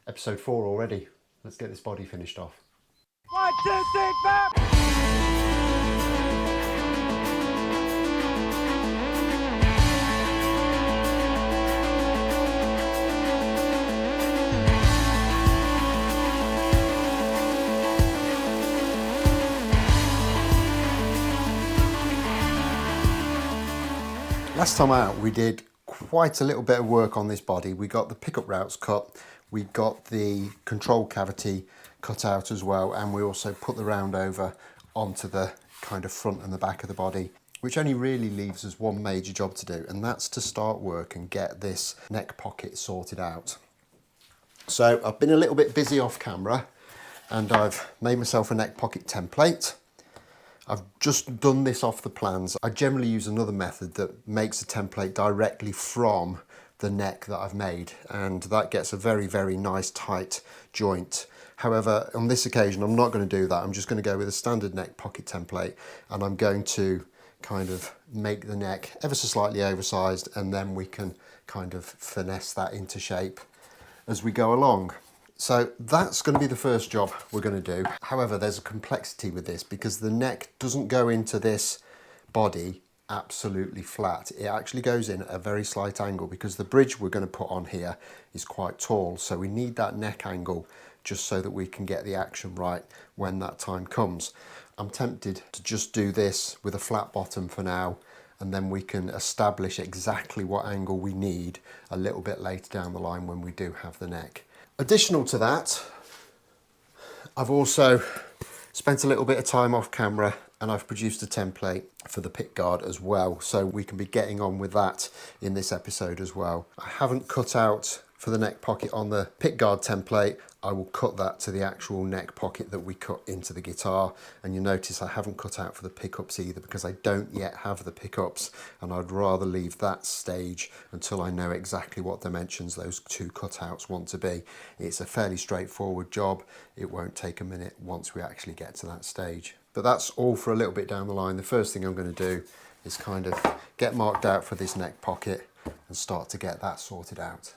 Episode 4 already. Let's get this body finished off. 1, 2, 3, 4! Last time out we did quite a little bit of work on this body. We got the pickup routes cut, we got the control cavity cut out as well, and we also put the round over onto the kind of front and the back of the body, which only really leaves us one major job to do, and that's to start work and get this neck pocket sorted out. So I've been a little bit busy off camera and I've made myself a neck pocket template. I've just done this off the plans. I generally use another method that makes a template directly from the neck that I've made, and that gets a very, very nice tight joint. However, on this occasion, I'm not going to do that. I'm just going to go with a standard neck pocket template, and I'm going to kind of make the neck ever so slightly oversized, and then we can kind of finesse that into shape as we go along. So that's going to be the first job we're going to do. However, there's a complexity with this because the neck doesn't go into this body absolutely flat. It actually goes in at a very slight angle because the bridge we're going to put on here is quite tall. So we need that neck angle just so that we can get the action right when that time comes. I'm tempted to just do this with a flat bottom for now, and then we can establish exactly what angle we need a little bit later down the line when we do have the neck. Additional to that, I've also spent a little bit of time off camera and I've produced a template for the pickguard as well, so we can be getting on with that in this episode as well. I haven't cut out for the neck pocket on the pickguard template. I will cut that to the actual neck pocket that we cut into the guitar, and you'll notice I haven't cut out for the pickups either because I don't yet have the pickups, and I'd rather leave that stage until I know exactly what dimensions those two cutouts want to be. It's a fairly straightforward job. It won't take a minute once we actually get to that stage. But that's all for a little bit down the line. The first thing I'm going to do is kind of get marked out for this neck pocket and start to get that sorted out.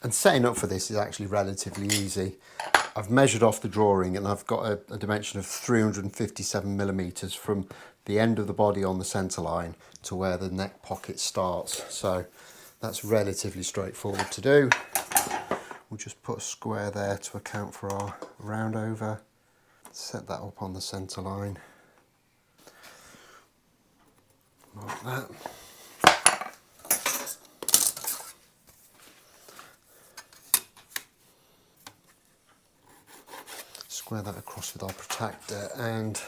And setting up for this is actually relatively easy. I've measured off the drawing and I've got a dimension of 357 millimeters from the end of the body on the center line to where the neck pocket starts. So that's relatively straightforward to do. We'll just put a square there to account for our round over. Set that up on the center line. Like that. Square that across with our protractor, and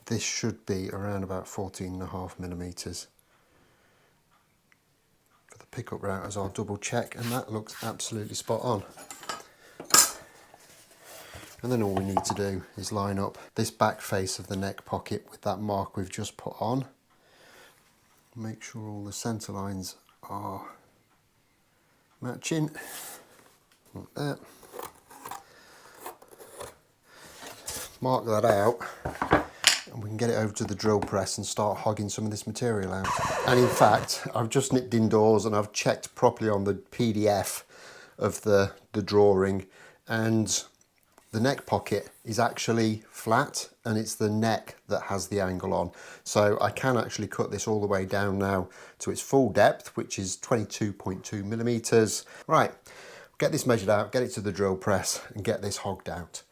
this should be around about 14.5 millimeters. For the pickup routers, I'll double check, and that looks absolutely spot on. And then all we need to do is line up this back face of the neck pocket with that mark we've just put on. Make sure all the center lines are matching, like that. Mark that out and we can get it over to the drill press and start hogging some of this material out. And in fact, I've just nipped indoors and I've checked properly on the PDF of the drawing, and the neck pocket is actually flat and it's the neck that has the angle on. So I can actually cut this all the way down now to its full depth, which is 22.2 millimeters. Right, get this measured out, get it to the drill press and get this hogged out.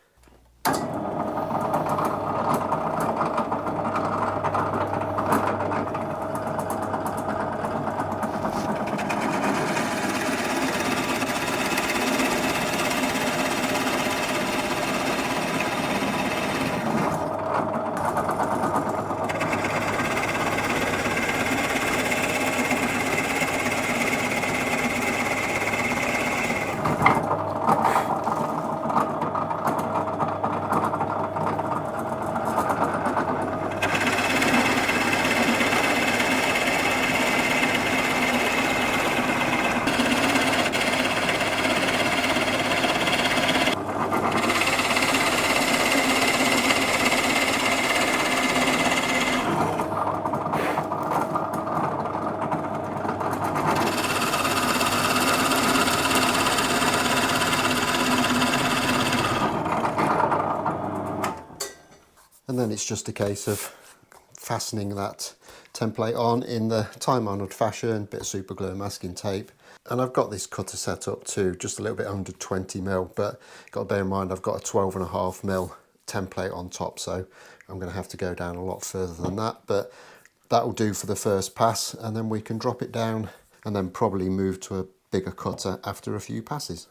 And then it's just a case of fastening that template on in the time-honoured fashion, bit of super glue and masking tape. And I've got this cutter set up to just a little bit under 20mm, but got to bear in mind I've got a 12.5mm template on top, so I'm going to have to go down a lot further than that, but that will do for the first pass, and then we can drop it down and then probably move to a bigger cutter after a few passes.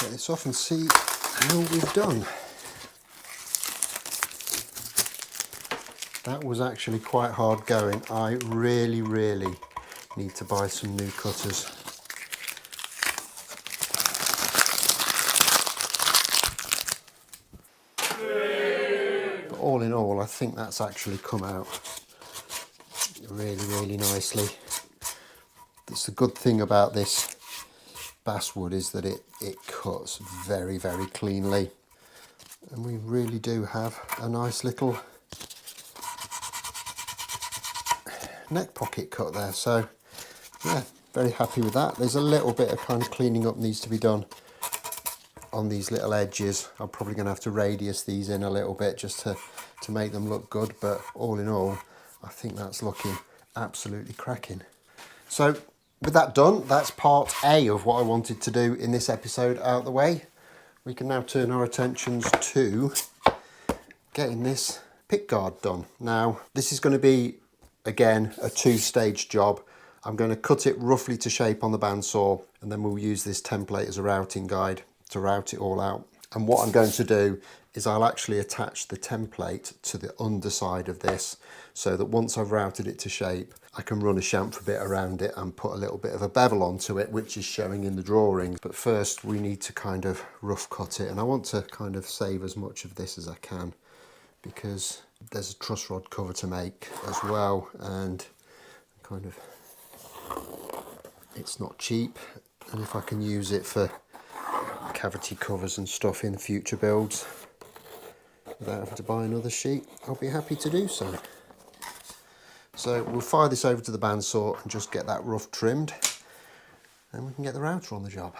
Get this off and see how we've done. That was actually quite hard going. I really need to buy some new cutters. But all in all, I think that's actually come out really nicely. That's the good thing about this basswood, is that it cuts very cleanly, and we really do have a nice little neck pocket cut there. So yeah, very happy with that. There's a little bit of kind of cleaning up needs to be done on these little edges. I'm probably going to have to radius these in a little bit just to make them look good, but all in all I think that's looking absolutely cracking. So with that done, that's part A of what I wanted to do in this episode out of the way. We can now turn our attentions to getting this pickguard done. Now, this is going to be, again, a two-stage job. I'm going to cut it roughly to shape on the bandsaw, and then we'll use this template as a routing guide to route it all out. And what I'm going to do is I'll actually attach the template to the underside of this, so that once I've routed it to shape, I can run a chamfer bit around it and put a little bit of a bevel onto it, which is showing in the drawings. But first we need to kind of rough cut it, and I want to kind of save as much of this as I can, because there's a truss rod cover to make as well, and kind of it's not cheap, and if I can use it for cavity covers and stuff in future builds without having to buy another sheet, I'll be happy to do so. So we'll fire this over to the bandsaw and just get that rough trimmed, and we can get the router on the job.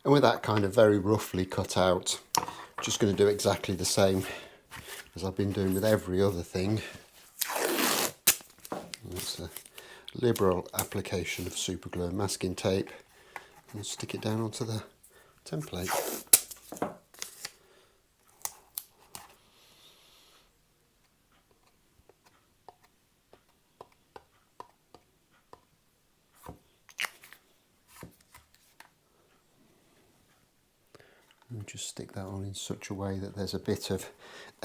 And with that kind of very roughly cut out, just going to do exactly the same as I've been doing with every other thing. It's a liberal application of super glue and masking tape, and stick it down onto the template. And just stick that on in such a way that there's a bit of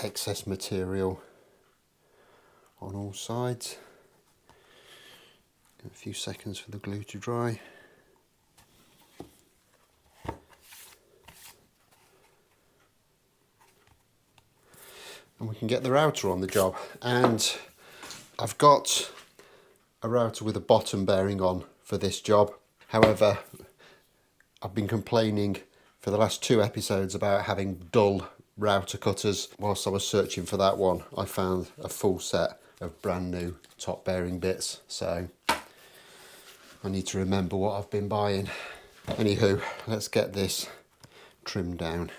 excess material on all sides. Give a few seconds for the glue to dry. And we can get the router on the job. And I've got a router with a bottom bearing on for this job. However, I've been complaining for the last 2 episodes about having dull router cutters. Whilst I was searching for that one, I found a full set of brand new top bearing bits. So I need to remember what I've been buying. Anywho, let's get this trimmed down.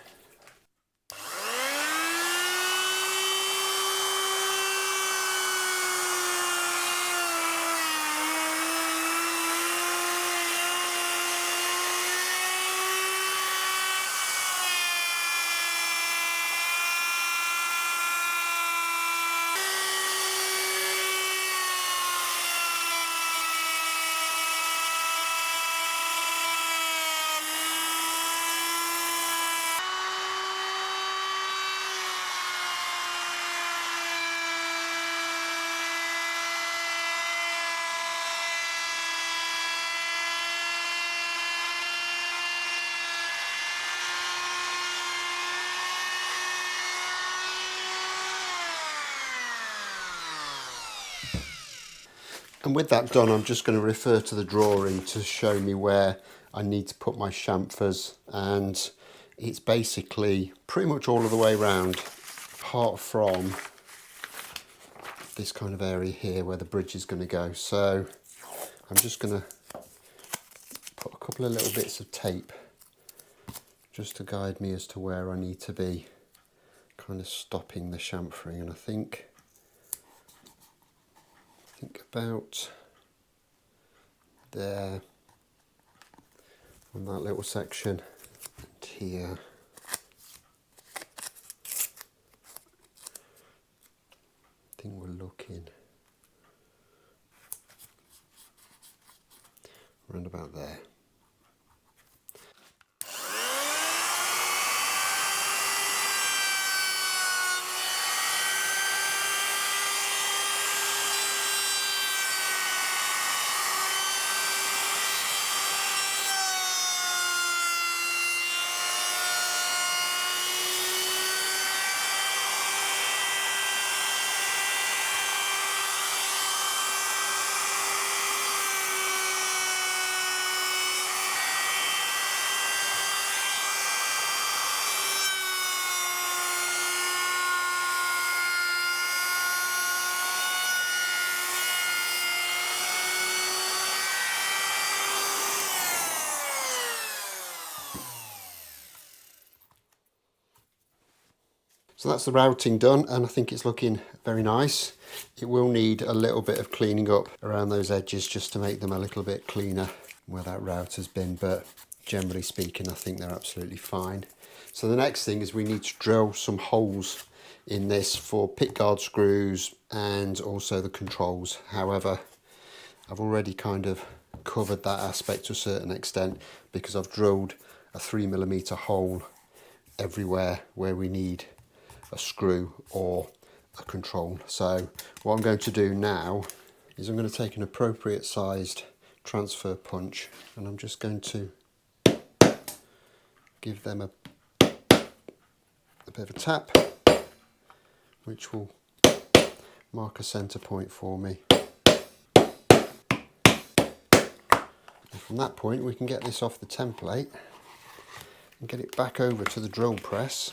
And with that done, I'm just going to refer to the drawing to show me where I need to put my chamfers, and it's basically pretty much all of the way around, apart from this kind of area here where the bridge is going to go. So I'm just going to put a couple of little bits of tape just to guide me as to where I need to be kind of stopping the chamfering. And I think about there on that little section, and here. I think we're looking around about there. So that's the routing done, and I think it's looking very nice. It will need a little bit of cleaning up around those edges just to make them a little bit cleaner where that router's been, but generally speaking I think they're absolutely fine. So the next thing is we need to drill some holes in this for pickguard screws and also the controls. However, I've already kind of covered that aspect to a certain extent because I've drilled a 3mm hole everywhere where we need a screw or a control. So what I'm going to do now is I'm going to take an appropriate sized transfer punch, and I'm just going to give them a bit of a tap, which will mark a center point for me. And from that point we can get this off the template and get it back over to the drill press.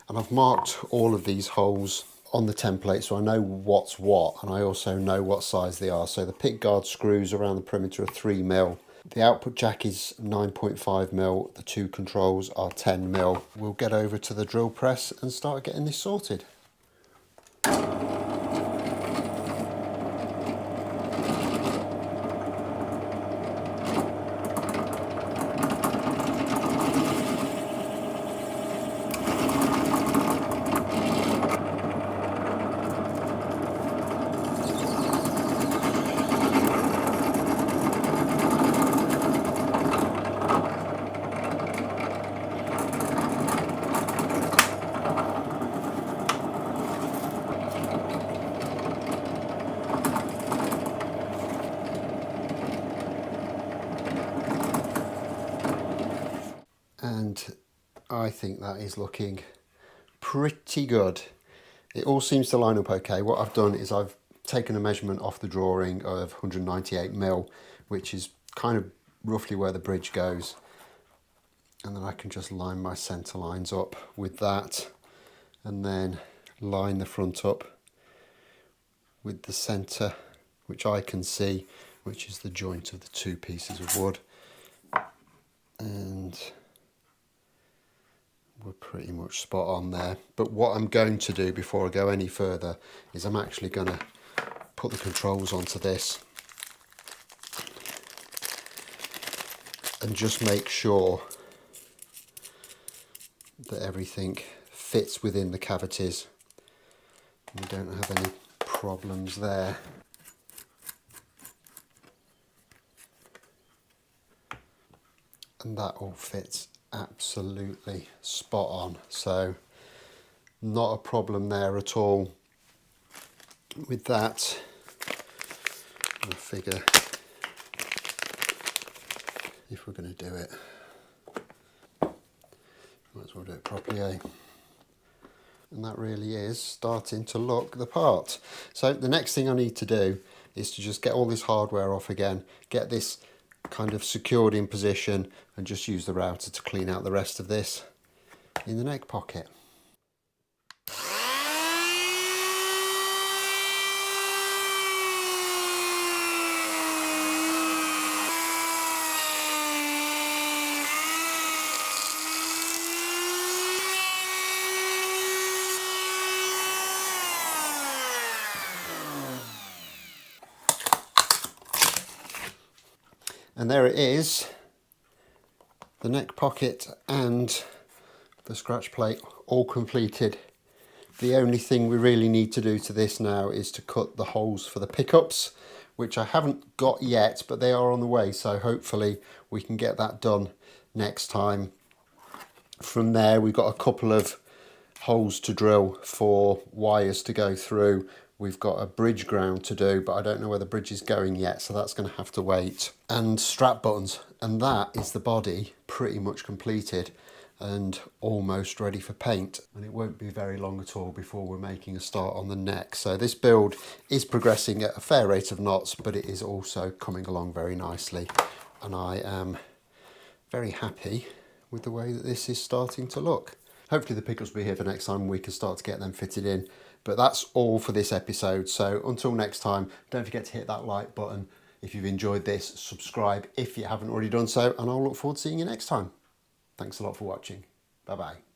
And I've marked all of these holes on the template so I know what's what, and I also know what size they are. So the pickguard screws around the perimeter are 3mm, The output jack is 9.5mm, the two controls are 10mm. We'll get over to the drill press and start getting this sorted. And I think that is looking pretty good. It all seems to line up okay. What I've done is I've taken a measurement off the drawing of 198mm, which is kind of roughly where the bridge goes. And then I can just line my centre lines up with that, and then line the front up with the centre, which I can see, which is the joint of the two pieces of wood. And we're pretty much spot on there. But what I'm going to do before I go any further is I'm actually going to put the controls onto this and just make sure that everything fits within the cavities. We don't have any problems there. And that all fits absolutely spot on, so not a problem there at all with that. I figure if we're going to do it, might as well do it properly, eh? And that really is starting to look the part. So the next thing I need to do is to just get all this hardware off again, get this kind of secured in position, and just use the router to clean out the rest of this in the neck pocket. And there it is, the neck pocket and the scratch plate all completed. The only thing we really need to do to this now is to cut the holes for the pickups, which I haven't got yet, but they are on the way, so hopefully we can get that done next time. From there, we've got a couple of holes to drill for wires to go through. We've got a bridge ground to do, but I don't know where the bridge is going yet, so that's going to have to wait. And strap buttons, and that is the body pretty much completed and almost ready for paint. And it won't be very long at all before we're making a start on the neck. So this build is progressing at a fair rate of knots, but it is also coming along very nicely. And I am very happy with the way that this is starting to look. Hopefully the pickups will be here for next time, we can start to get them fitted in. But that's all for this episode. So until next time, don't forget to hit that like button if you've enjoyed this, subscribe if you haven't already done so, and I'll look forward to seeing you next time. Thanks a lot for watching. Bye bye.